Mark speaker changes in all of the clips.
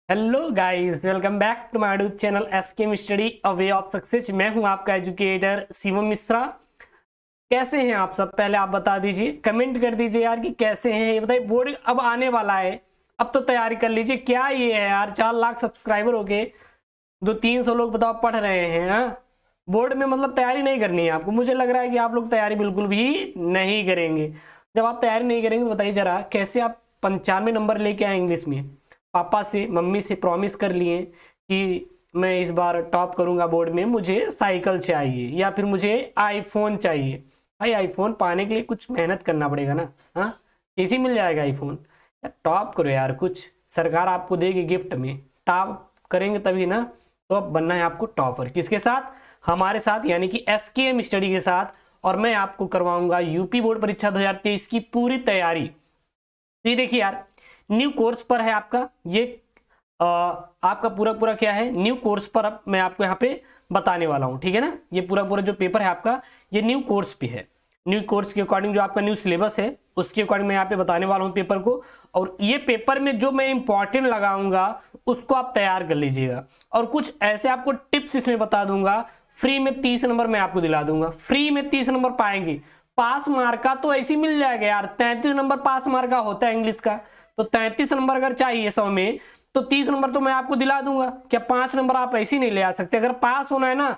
Speaker 1: Hello guys, welcome back to my YouTube channel SK study a way of success. मैं हूं आपका educator Shivam Mishra. कैसे हैं आप सब? पहले आप बता दीजिए, कमेंट कर दीजिए यार कि कैसे हैं। ये बताइए, बोर्ड अब आने वाला है, अब तो तैयारी कर लीजिए। क्या ये है यार, 4 लाख सब्सक्राइबर हो गए, 200-300 लोग बताओ पढ़ रहे हैं। हाँ, बोर्ड में मतलब तैयारी नहीं करनी है आपको। मुझे लग रहा है कि आप लोग तैयारी बिल्कुल भी नहीं करेंगे। जब आप तैयारी नहीं करेंगे तो बताइए जरा, कैसे आप 95 नंबर लेके आए इंग्लिश में? पापा से मम्मी से प्रॉमिस कर लिए कि मैं इस बार टॉप करूंगा बोर्ड में, मुझे साइकिल चाहिए या फिर मुझे आईफोन चाहिए। भाई आईफोन पाने के लिए कुछ मेहनत करना पड़ेगा ना। हाँ, कैसे मिल जाएगा आईफोन? यार टॉप करो यार, कुछ सरकार आपको देगी गिफ्ट में। टॉप करेंगे तभी ना। तो अब बनना है आपको टॉपर। किसके साथ? हमारे साथ, यानी कि एसकेएम स्टडी के साथ। और मैं आपको करवाऊंगा यूपी बोर्ड परीक्षा 2023 की पूरी तैयारी। तो ये देखिए यार, न्यू कोर्स पर है आपका ये। आपका पूरा पूरा क्या है, न्यू कोर्स पर अब मैं आपको यहाँ पे बताने वाला हूँ, ठीक है ना। ये पूरा पूरा जो पेपर है आपका, ये न्यू कोर्स पे है। न्यू कोर्स के अकॉर्डिंग जो आपका न्यू सिलेबस है, उसके अकॉर्डिंग मैं यहाँ पे बताने वाला हूँ पेपर को। और ये पेपर में जो मैं इंपॉर्टेंट लगाऊंगा उसको आप तैयार कर लीजिएगा। और कुछ ऐसे आपको टिप्स इसमें बता दूंगा। फ्री में 30 नंबर मैं आपको दिला दूंगा। फ्री में 30 नंबर पाएंगे। पास मार्क का तो ऐसे ही मिल जाएगा यार। 33 नंबर पास मार्क का होता है इंग्लिश का। तो 33 नंबर अगर चाहिए 100 में, तो 30 नंबर तो मैं आपको दिला दूंगा। क्या 5 नंबर आप ऐसे ही नहीं ले आ सकते? अगर पास होना है ना,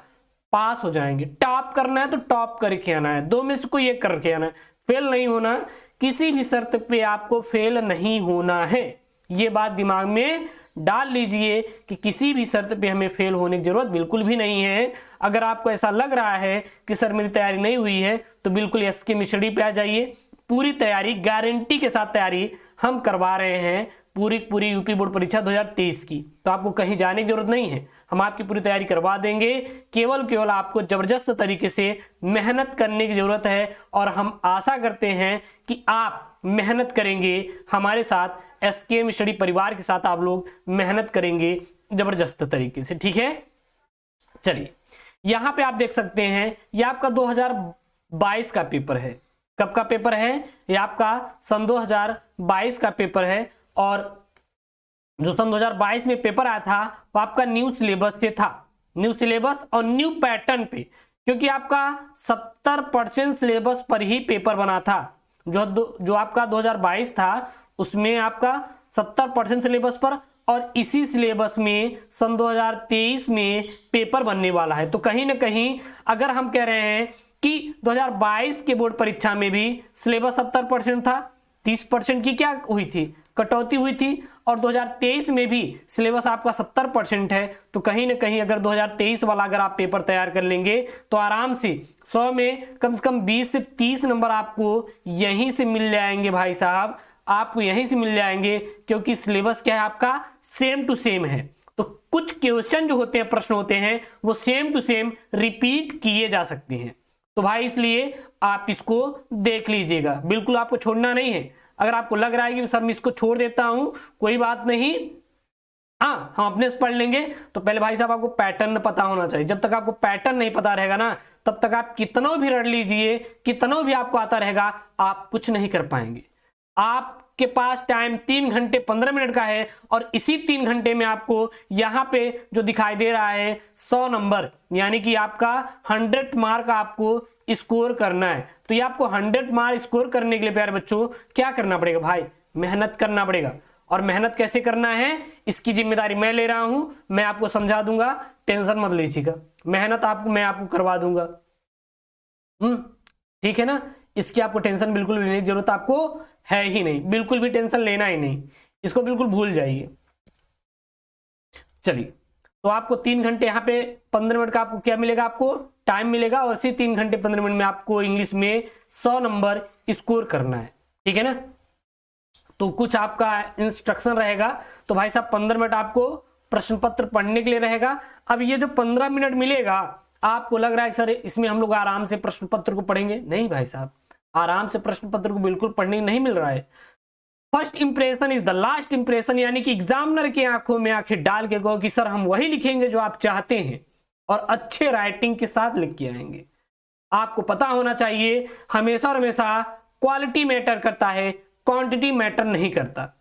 Speaker 1: पास हो जाएंगे। टॉप करना है तो टॉप करके आना है, दो में से कोई एक करके आना है। फेल नहीं होना, किसी भी शर्त पे आपको फेल नहीं होना है। ये बात दिमाग में डाल लीजिए कि किसी भी शर्त पे हमें फेल होने की जरूरत बिल्कुल भी नहीं है। अगर आपको ऐसा लग रहा है कि सर मेरी तैयारी नहीं हुई है, तो बिल्कुल एसके मिस्टडी पे आ जाइए। पूरी तैयारी, गारंटी के साथ तैयारी हम करवा रहे हैं, पूरी पूरी यूपी बोर्ड परीक्षा 2023 की। तो आपको कहीं जाने की जरूरत नहीं है, हम आपकी पूरी तैयारी करवा देंगे। केवल केवल आपको जबरदस्त तरीके से मेहनत करने की जरूरत है। और हम आशा करते हैं कि आप मेहनत करेंगे हमारे साथ। एसकेएम स्टडी परिवार के साथ आप लोग मेहनत करेंगे जबरदस्त तरीके से, ठीक है। चलिए, यहां पे आप देख सकते हैं, ये आपका 2022 का पेपर है। कब का पेपर है? ये आपका सन 2022 का पेपर है। और जो सन 2022 में पेपर आया था वो आपका न्यू सिलेबस से था। न्यू सिलेबस और न्यू पैटर्न पे, क्योंकि आपका 70% सिलेबस पर ही पेपर बना था। जो आपका 2022 था उसमें आपका 70% सिलेबस पर, और इसी सिलेबस में सन 2023 में पेपर बनने वाला है। तो कहीं ना कहीं अगर हम कह रहे हैं कि 2022 के बोर्ड परीक्षा में भी सिलेबस 70% था, 30% की क्या हुई थी, कटौती हुई थी। और 2023 में भी सिलेबस आपका 70% है। तो कहीं ना कहीं अगर 2023 वाला अगर आप पेपर तैयार कर लेंगे तो आराम से 100 में कम से कम 20 से 30 नंबर आपको यहीं से मिल जाएंगे भाई साहब। आपको यहीं से मिल जाएंगे, क्योंकि सिलेबस क्या है आपका, सेम टू सेम है। तो कुछ क्वेश्चन जो होते हैं, प्रश्न होते हैं, वो सेम टू सेम रिपीट किए जा सकते हैं। तो भाई इसलिए आप इसको देख लीजिएगा, बिल्कुल आपको छोड़ना नहीं है। अगर आपको लग रहा है कि सर मैं इसको छोड़ देता हूं, कोई बात नहीं, हाँ हम अपने से पढ़ लेंगे। तो पहले भाई साहब आपको पैटर्न पता होना चाहिए। जब तक आपको पैटर्न नहीं पता रहेगा ना, तब तक आप कितना भी रट लीजिए, कितना भी आपको आता रहेगा, आप कुछ नहीं कर पाएंगे। आपके पास टाइम 3 घंटे 15 मिनट का है, और इसी 3 घंटे में आपको यहां पे जो दिखाई दे रहा है 100 नंबर, यानी कि आपका 100 मार्क आपको स्कोर करना है। तो ये आपको 100 मार्क स्कोर करने के लिए प्यारे बच्चों क्या करना पड़ेगा भाई? मेहनत करना पड़ेगा। और मेहनत कैसे करना है, इसकी जिम्मेदारी मैं ले रहा हूं, मैं आपको समझा दूंगा, टेंशन मत लीजिएगा। मेहनत मैं आपको करवा दूंगा। ठीक है ना। इसकी आपको टेंशन बिल्कुल लेने की जरूरत आपको है ही नहीं, बिल्कुल भी टेंशन लेना ही नहीं, इसको बिल्कुल भूल जाइए। चलिए, तो आपको 3 घंटे यहाँ पे 15 मिनट का आपको क्या मिलेगा, आपको टाइम मिलेगा। और इसी 3 घंटे 15 मिनट में आपको इंग्लिश में 100 नंबर स्कोर करना है, ठीक है ना। तो कुछ आपका इंस्ट्रक्शन रहेगा। तो भाई साहब 15 मिनट आपको प्रश्न पत्र पढ़ने के लिए रहेगा। अब ये जो 15 मिनट मिलेगा, आपको लग रहा है कि सर इसमें हम लोग आराम से प्रश्न पत्र को पढ़ेंगे। नहीं भाई साहब, आराम से प्रश्न पत्र को बिल्कुल पढ़ने नहीं मिल रहा है। First impression is the last impression, यानी कि एग्जामिनर की आंखों में आंखें डाल के कहो कि सर हम वही लिखेंगे जो आप चाहते हैं, और अच्छे राइटिंग के साथ लिख के आएंगे। आपको पता होना चाहिए, हमेशा और हमेशा क्वालिटी मैटर करता है, क्वांटिटी मैटर नहीं करता।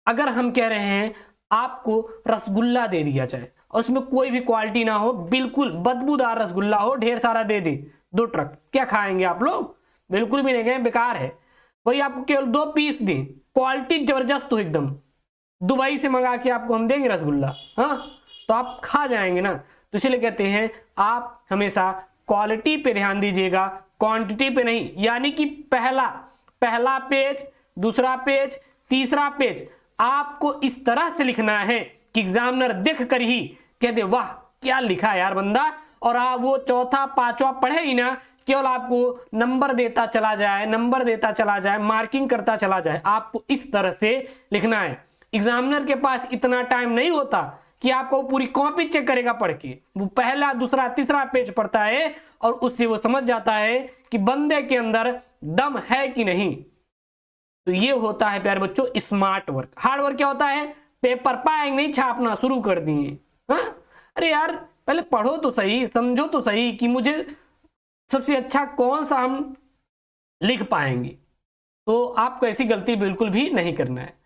Speaker 1: अगर हम कह रहे हैं आपको रसगुल्ला दे दिया जाए और उसमें कोई भी क्वालिटी ना हो, बिल्कुल बदबूदार रसगुल्ला हो, ढेर सारा दे दे 2 ट्रक, क्या खाएंगे आप लोग? बिल्कुल भी नहीं गए, बेकार है। वही आपको केवल 2 पीस दें, क्वालिटी जबरदस्त हो एकदम, दुबई से मंगा के आपको हम देंगे रसगुल्ला, हाँ, तो आप खा जाएंगे ना। तो इसलिए कहते हैं आप हमेशा क्वालिटी पे ध्यान दीजिएगा, क्वांटिटी पे नहीं। यानी कि पहला पेज, दूसरा पेज, तीसरा पेज आपको इस तरह से लिखना है कि एग्जामिनर देख कर ही कह दे वाह क्या लिखा यार बंदा, और आप वो चौथा पांचवा पढ़े ही ना, केवल आपको नंबर देता चला जाए, मार्किंग करता चला जाए। आपको इस तरह से लिखना है। एग्जामिनर के पास इतना टाइम नहीं होता कि आपको पूरी कॉपी चेक करेगा पढ़ के, वो पहला दूसरा तीसरा पेज पढ़ता है और उससे वो समझ जाता है कि बंदे के अंदर दम है कि नहीं। तो ये होता है प्यारे बच्चों स्मार्ट वर्क। हार्ड वर्क क्या होता है? पेपर पाएंगे नहीं, छापना शुरू कर दिए। हाँ, अरे यार पहले पढ़ो तो सही, समझो तो सही कि मुझे सबसे अच्छा कौन सा हम लिख पाएंगे। तो आपको ऐसी गलती बिल्कुल भी नहीं करना है।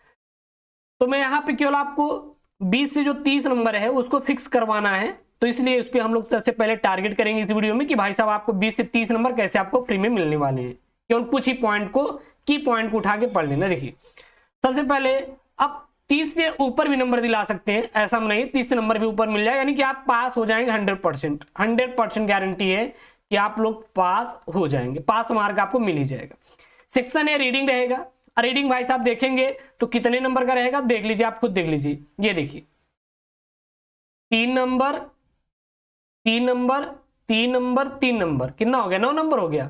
Speaker 1: तो मैं यहाँ पे केवल आपको 20 से जो 30 नंबर है उसको फिक्स करवाना है, तो इसलिए उस पर हम लोग सबसे पहले टारगेट करेंगे इस वीडियो में कि भाई साहब आपको 20 से 30 नंबर कैसे आपको फ्री में मिलने वाले हैं। केवल कुछ ही पॉइंट को, की पॉइंट को उठा के पढ़ लेना। देखिए सबसे पहले आप 30 से ऊपर भी नंबर दिला सकते हैं, ऐसा नहीं, 30 से नंबर भी ऊपर मिल जाए, यानी कि आप पास हो जाएंगे 100% गारंटी है कि आप लोग पास हो जाएंगे, पास मार्क आपको मिल ही जाएगा। सेक्शन है रीडिंग रहेगा। रीडिंग भाई साहब देखेंगे तो कितने नंबर का रहेगा देख लीजिए, आप खुद देख लीजिए। ये देखिए 3 नंबर 3 नंबर 3 नंबर 3 नंबर, कितना हो गया? 9 नंबर हो गया।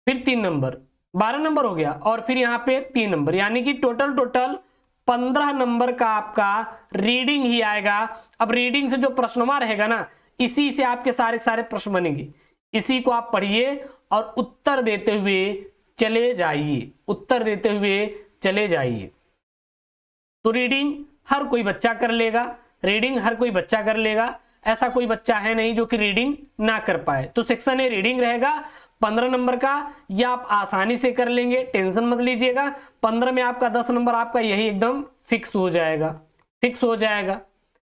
Speaker 1: फिर 3 नंबर 12 नंबर हो गया, और फिर यहाँ पे 3 नंबर, यानी कि टोटल 15 नंबर का आपका रीडिंग ही आएगा। अब रीडिंग से जो प्रश्नवा रहेगा ना, इसी से आपके सारे प्रश्न बनेंगे। इसी को आप पढ़िए और उत्तर देते हुए चले जाइए, तो रीडिंग हर कोई बच्चा कर लेगा, ऐसा कोई बच्चा है नहीं जो कि रीडिंग ना कर पाए। तो सेक्शन ए रीडिंग रहेगा 15 नंबर का, या आप आसानी से कर लेंगे, टेंशन मत लीजिएगा। 15 में आपका 10 नंबर आपका यही एकदम फिक्स हो जाएगा।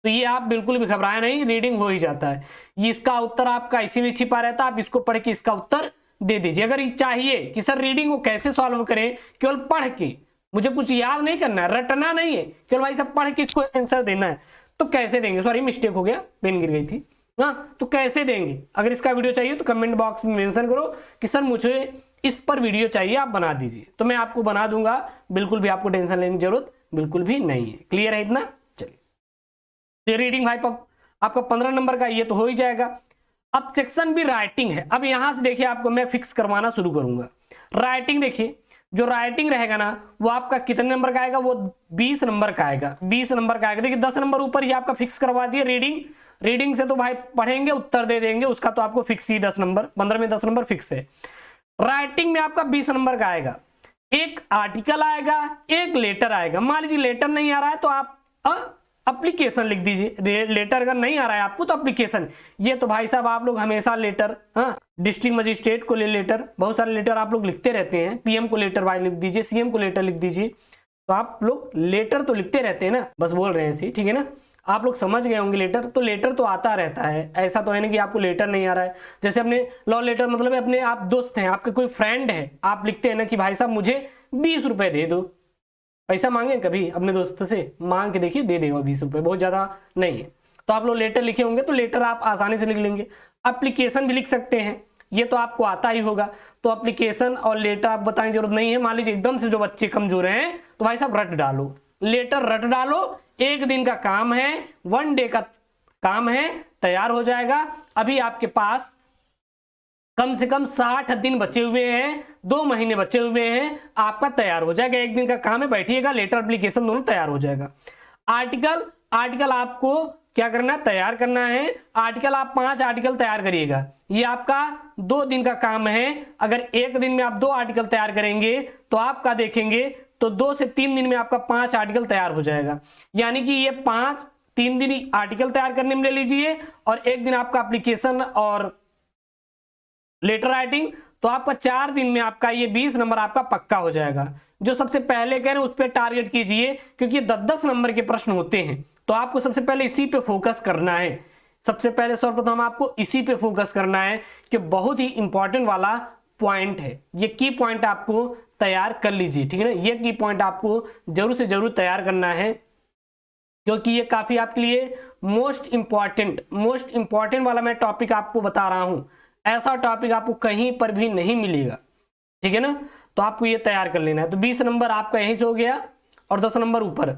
Speaker 1: तो ये आप बिल्कुल भी घबराए नहीं, रीडिंग हो ही जाता है। ये इसका उत्तर आपका इसी में छिपा रहता है, आप इसको पढ़ के इसका उत्तर दे दीजिए। अगर चाहिए कि सर रीडिंग को कैसे सॉल्व करें, केवल पढ़ के, मुझे कुछ याद नहीं करना है, रटना नहीं है, केवल भाई सब पढ़ के इसको आंसर देना है, तो कैसे देंगे? सॉरी मिस्टेक हो गया, पेन गिर गई थी। हाँ, तो कैसे देंगे? अगर इसका वीडियो चाहिए तो कमेंट बॉक्स में मेंशन करो कि सर मुझे इस पर वीडियो चाहिए, आप बना दीजिए, तो मैं आपको बना दूंगा। बिल्कुल भी आपको टेंशन लेने की जरूरत बिल्कुल भी नहीं है। क्लियर है इतना? चलिए, तो रीडिंग भाई आपका 15 नंबर का ये तो हो ही जाएगा। अब सेक्शन भी राइटिंग है। अब यहां से देखिए आपको मैं फिक्स करवाना शुरू करूंगा। राइटिंग देखिए, जो राइटिंग रहेगा ना वो आपका कितने नंबर का आएगा? वो 20 नंबर का आएगा। देखिए 10 नंबर ऊपर ही आपका फिक्स करवा दिए। रीडिंग से तो भाई पढ़ेंगे उत्तर दे देंगे, उसका तो आपको फिक्स ही 10 नंबर, 15 में 10 नंबर फिक्स है। राइटिंग में आपका 20 नंबर का आएगा। एक आर्टिकल आएगा, एक लेटर आएगा। मान लीजिए लेटर नहीं आ रहा है तो आप एप्लीकेशन लिख दीजिए। लेटर अगर नहीं आ रहा है आपको तो एप्लीकेशन। ये तो भाई साहब आप लोग हमेशा लेटर, डिस्ट्रिक्ट मजिस्ट्रेट को लेटर, बहुत सारे लेटर आप लोग लिखते रहते हैं। पीएम को लेटर भाई लिख दीजिए, सीएम को लेटर लिख दीजिए। तो आप लोग लेटर तो लिखते रहते हैं ना, बस बोल रहे हैं ऐसे, ठीक है ना? आप लोग समझ गए होंगे लेटर तो आता रहता है। ऐसा तो है नहीं कि आपको लेटर नहीं आ रहा है। जैसे अपने लॉ लेटर मतलब अपने आप दोस्त हैं, आपके कोई फ्रेंड है, आप लिखते हैं ना कि भाई साहब मुझे 20 रुपए दे दो। पैसा मांगे कभी अपने दोस्त से? मांग के देखिए, दे देगा 20 रुपए, बहुत ज्यादा नहीं है। तो आप लोग लेटर लिखे होंगे तो लेटर आप आसानी से लिख लेंगे। एप्लीकेशन भी लिख सकते हैं, ये तो आपको आता ही होगा। तो एप्लीकेशन और लेटर आप बताने की जरूरत नहीं है। मान लीजिए एकदम से जो बच्चे कमजोर हैं तो भाई साहब रट डालो, लेटर रट डालो। 1 दिन का काम है, 1 डे का काम है, तैयार हो जाएगा। अभी आपके पास कम से कम 60 दिन बचे हुए हैं, 2 महीने बचे हुए हैं, आपका तैयार हो जाएगा। 1 दिन का काम है, बैठिएगा, लेटर एप्लीकेशन दोनों तैयार हो जाएगा। आर्टिकल आपको क्या करना है? तैयार करना है। आर्टिकल आप 5 आर्टिकल तैयार करिएगा। ये आपका 2 दिन का काम है। अगर 1 दिन में आप 2 आर्टिकल तैयार करेंगे तो आपका देखेंगे तो 2 से 3 दिन में आपका 5 आर्टिकल तैयार हो जाएगा। यानी कि ये 3 दिन आर्टिकल तैयार करने में ले लीजिए और 1 दिन आपका एप्लीकेशन और लेटर राइटिंग, तो आपका 4 दिन में आपका ये 20 नंबर आपका पक्का हो जाएगा। जो सबसे पहले कह रहे हैं उस पर टारगेट कीजिए, क्योंकि 10-10 नंबर के प्रश्न होते हैं, तो आपको सबसे पहले इसी पे फोकस करना है। सबसे पहले सर्वप्रथम आपको इसी पे फोकस करना है कि बहुत ही इंपॉर्टेंट वाला पॉइंट है। ये की पॉइंट आपको तैयार कर लीजिए, ठीक है ना। ये की पॉइंट आपको जरूर से जरूर तैयार करना है, क्योंकि ये काफी आपके लिए मोस्ट इंपॉर्टेंट वाला मैं टॉपिक आपको बता रहा हूं। ऐसा टॉपिक आपको कहीं पर भी नहीं मिलेगा, ठीक है ना। तो आपको ये तैयार कर लेना है। तो 20 नंबर आपका यहीं से हो गया और 10 नंबर ऊपर।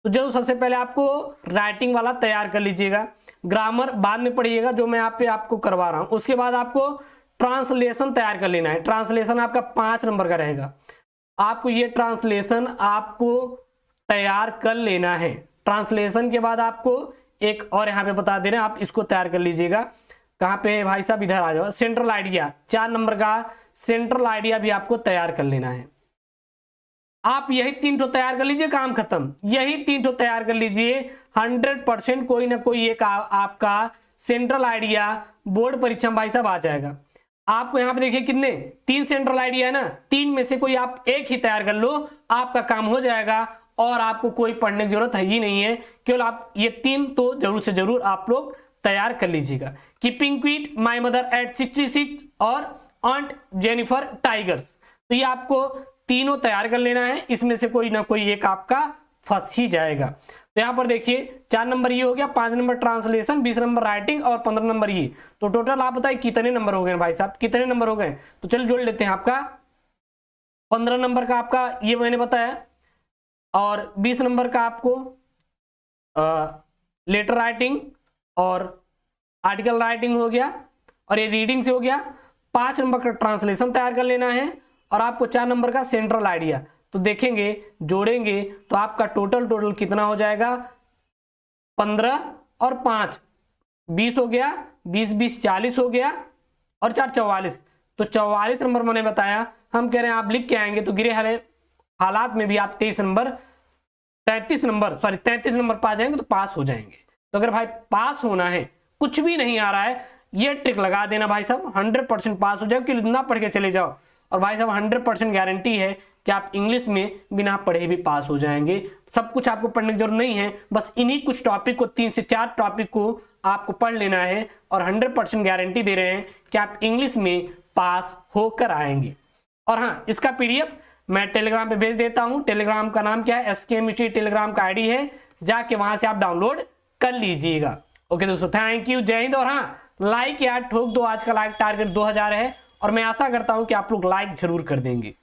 Speaker 1: तो जो सबसे पहले आपको राइटिंग वाला तैयार कर लीजिएगा, ग्रामर बाद में पढ़िएगा जो मैं आपको करवा रहा हूं। उसके बाद आपको ट्रांसलेशन तैयार कर लेना है। ट्रांसलेशन आपका 5 नंबर का रहेगा। आपको ये ट्रांसलेशन आपको तैयार कर लेना है। ट्रांसलेशन के बाद आपको एक और यहाँ पे बता दे रहे हैं, आप इसको तैयार कर लीजिएगा। कहाँ पे भाई साहब, इधर आ जाओ। सेंट्रल आइडिया 4 नंबर का सेंट्रल आइडिया भी आपको तैयार कर लेना है। आप यही 3 तैयार कर लीजिए, काम खत्म। यही 3 तैयार कर लीजिए, 100% कोई ना कोई एक आपका सेंट्रल आइडिया बोर्ड परीक्षा में भाई साहब आ जाएगा। आपको यहाँ पे देखिए कितने 3 सेंट्रल आइडिया है ना, 3 में से कोई आप एक ही तैयार कर लो, आपका काम हो जाएगा और आपको कोई पढ़ने की जरूरत है ही नहीं है। केवल आप ये 3 तो जरूर से जरूर आप लोग तैयार कर लीजिएगा। Keeping quit, my mother eight 66 और ऑन्ट जेनिफर टाइगर्स। तो ये आपको तीनों तैयार कर लेना है, इसमें से कोई ना कोई एक आपका फंस ही जाएगा। तो यहाँ पर देखिए 4 नंबर ये हो गया, 5 नंबर ट्रांसलेशन, 20 नंबर राइटिंग और 15 नंबर ये। तो टोटल आप बताइए कितने नंबर हो गए भाई साहब, कितने नंबर हो गए। तो चलिए जोड़ लेते हैं। आपका 15 नंबर का आपका ये मैंने बताया, और 20 नंबर का आपको लेटर राइटिंग और आर्टिकल राइटिंग हो गया, और ये रीडिंग से हो गया। 5 नंबर का ट्रांसलेशन तैयार कर लेना है, और आपको 4 नंबर का सेंट्रल आइडिया। तो देखेंगे जोड़ेंगे तो आपका टोटल कितना हो जाएगा, 15 और 5 20 हो गया, 20 40 हो गया, और 4 44। तो 44 नंबर मैंने बताया। हम कह रहे हैं आप लिख के आएंगे तो गिरे हालात में भी आप 33 नंबर पा जाएंगे तो पास हो जाएंगे। तो अगर भाई पास होना है, कुछ भी नहीं आ रहा है, ये ट्रिक लगा देना भाई साहब, 100% पास हो जाओ। कि इतना पढ़ के चले जाओ, और भाई साहब 100% गारंटी है कि आप इंग्लिश में बिना पढ़े भी पास हो जाएंगे। सब कुछ आपको पढ़ने की जरूरत नहीं है, बस इन्हीं कुछ टॉपिक को 3 से 4 टॉपिक को आपको पढ़ लेना है, और 100% गारंटी दे रहे हैं कि आप इंग्लिश में पास होकर आएंगे। और हाँ, इसका PDF मैं टेलीग्राम पे भेज देता हूं। टेलीग्राम का नाम क्या है, SKMHD टेलीग्राम का ID है, जाके वहां से आप डाउनलोड कर लीजिएगा। ओके दोस्तों, थैंक यू, जय हिंद। और हाँ, लाइक यार ठोक दो, आज का लाइक टारगेट 2000 है, और मैं आशा करता हूं कि आप लोग लाइक जरूर कर देंगे।